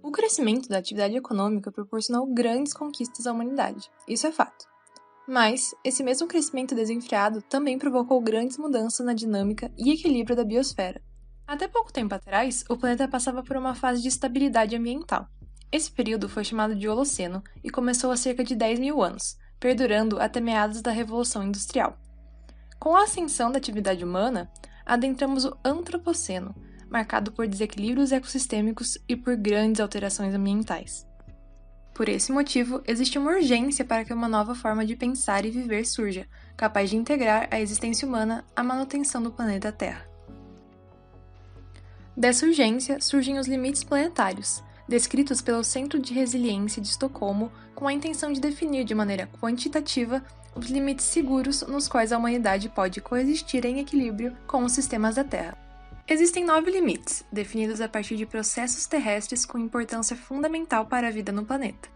O crescimento da atividade econômica proporcionou grandes conquistas à humanidade, isso é fato. Mas, esse mesmo crescimento desenfreado também provocou grandes mudanças na dinâmica e equilíbrio da biosfera. Até pouco tempo atrás, o planeta passava por uma fase de estabilidade ambiental. Esse período foi chamado de Holoceno e começou há cerca de 10 mil anos, perdurando até meados da Revolução Industrial. Com a ascensão da atividade humana, adentramos o Antropoceno, marcado por desequilíbrios ecossistêmicos e por grandes alterações ambientais. Por esse motivo, existe uma urgência para que uma nova forma de pensar e viver surja, capaz de integrar a existência humana à manutenção do planeta Terra. Dessa urgência surgem os limites planetários, descritos pelo Centro de Resiliência de Estocolmo com a intenção de definir de maneira quantitativa os limites seguros nos quais a humanidade pode coexistir em equilíbrio com os sistemas da Terra. Existem 9 limites, definidos a partir de processos terrestres com importância fundamental para a vida no planeta.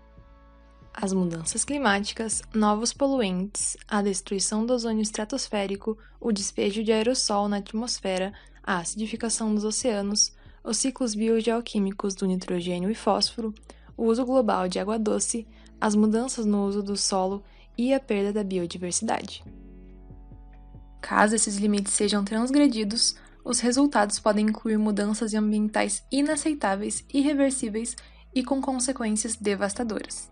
As mudanças climáticas, novos poluentes, a destruição do ozônio estratosférico, o despejo de aerossol na atmosfera, a acidificação dos oceanos, os ciclos biogeoquímicos do nitrogênio e fósforo, o uso global de água doce, as mudanças no uso do solo e a perda da biodiversidade. Caso esses limites sejam transgredidos, os resultados podem incluir mudanças ambientais inaceitáveis, irreversíveis e com consequências devastadoras.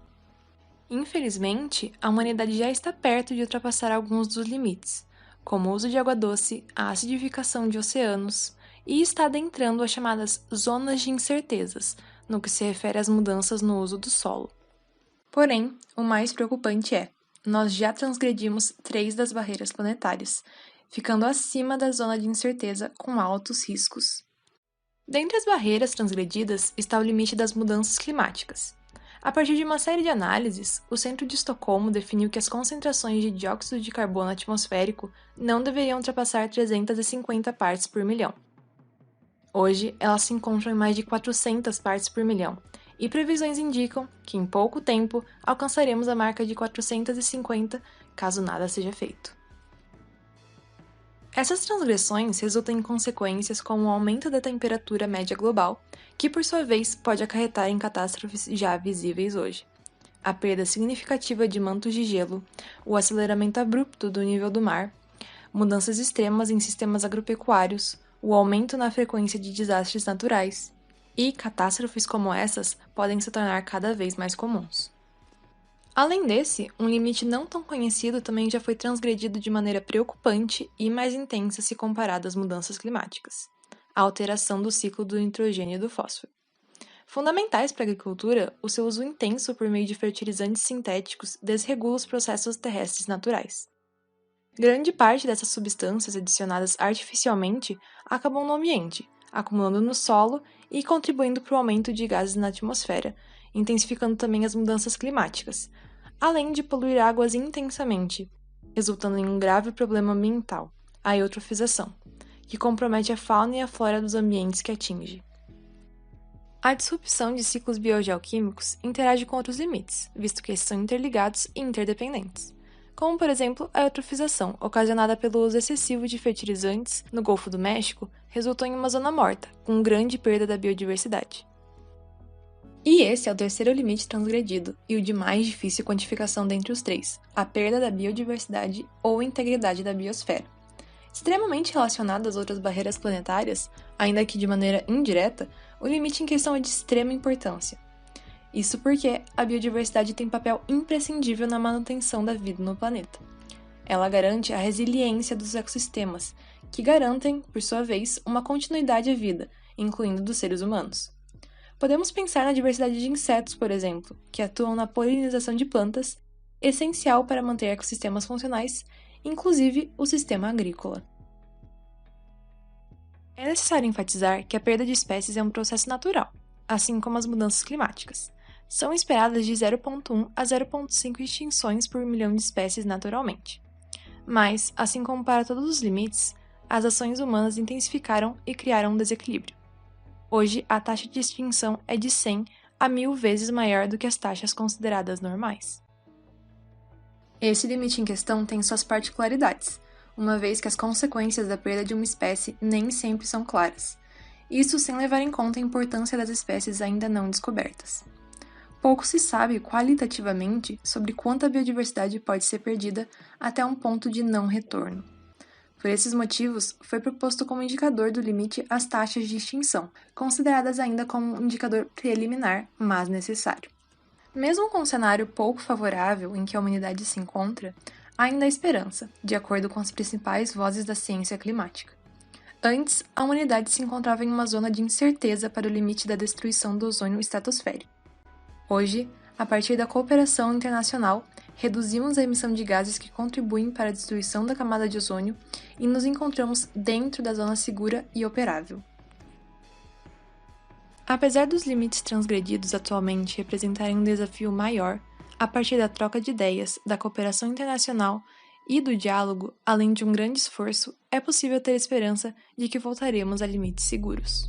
Infelizmente, a humanidade já está perto de ultrapassar alguns dos limites, como o uso de água doce, a acidificação de oceanos, e está adentrando as chamadas zonas de incertezas, no que se refere às mudanças no uso do solo. Porém, o mais preocupante é, nós já transgredimos 3 das barreiras planetárias, ficando acima da zona de incerteza com altos riscos. Dentre as barreiras transgredidas está o limite das mudanças climáticas. A partir de uma série de análises, o Centro de Estocolmo definiu que as concentrações de dióxido de carbono atmosférico não deveriam ultrapassar 350 partes por milhão. Hoje, elas se encontram em mais de 400 partes por milhão, e previsões indicam que em pouco tempo alcançaremos a marca de 450 caso nada seja feito. Essas transgressões resultam em consequências como o aumento da temperatura média global, que por sua vez pode acarretar em catástrofes já visíveis hoje. A perda significativa de mantos de gelo, o aceleramento abrupto do nível do mar, mudanças extremas em sistemas agropecuários, o aumento na frequência de desastres naturais, e catástrofes como essas podem se tornar cada vez mais comuns. Além desse, um limite não tão conhecido também já foi transgredido de maneira preocupante e mais intensa se comparado às mudanças climáticas: a alteração do ciclo do nitrogênio e do fósforo. Fundamentais para a agricultura, o seu uso intenso por meio de fertilizantes sintéticos desregula os processos terrestres naturais. Grande parte dessas substâncias adicionadas artificialmente acabam no ambiente, acumulando no solo e contribuindo para o aumento de gases na atmosfera, intensificando também as mudanças climáticas, além de poluir águas intensamente, resultando em um grave problema ambiental, a eutrofização, que compromete a fauna e a flora dos ambientes que atinge. A disrupção de ciclos biogeoquímicos interage com outros limites, visto que esses são interligados e interdependentes, como, por exemplo, a eutrofização, ocasionada pelo uso excessivo de fertilizantes no Golfo do México, resultou em uma zona morta, com grande perda da biodiversidade. E esse é o terceiro limite transgredido, e o de mais difícil quantificação dentre os 3, a perda da biodiversidade ou integridade da biosfera. Extremamente relacionado às outras barreiras planetárias, ainda que de maneira indireta, o limite em questão é de extrema importância. Isso porque a biodiversidade tem papel imprescindível na manutenção da vida no planeta. Ela garante a resiliência dos ecossistemas, que garantem, por sua vez, uma continuidade à vida, incluindo dos seres humanos. Podemos pensar na diversidade de insetos, por exemplo, que atuam na polinização de plantas, essencial para manter ecossistemas funcionais, inclusive o sistema agrícola. É necessário enfatizar que a perda de espécies é um processo natural, assim como as mudanças climáticas. São esperadas de 0,1 a 0,5 extinções por milhão de espécies naturalmente. Mas, assim como para todos os limites, as ações humanas intensificaram e criaram um desequilíbrio. Hoje, a taxa de extinção é de 100 a 1000 vezes maior do que as taxas consideradas normais. Esse limite em questão tem suas particularidades, uma vez que as consequências da perda de uma espécie nem sempre são claras. isso sem levar em conta a importância das espécies ainda não descobertas. Pouco se sabe qualitativamente sobre quanta biodiversidade pode ser perdida até um ponto de não retorno. Por esses motivos, foi proposto como indicador do limite as taxas de extinção, consideradas ainda como um indicador preliminar, mas necessário. Mesmo com um cenário pouco favorável em que a humanidade se encontra, ainda há esperança, de acordo com as principais vozes da ciência climática. Antes, a humanidade se encontrava em uma zona de incerteza para o limite da destruição do ozônio estratosférico. Hoje, a partir da cooperação internacional, reduzimos a emissão de gases que contribuem para a destruição da camada de ozônio e nos encontramos dentro da zona segura e operável. Apesar dos limites transgredidos atualmente representarem um desafio maior, a partir da troca de ideias, da cooperação internacional e do diálogo, além de um grande esforço, é possível ter esperança de que voltaremos a limites seguros.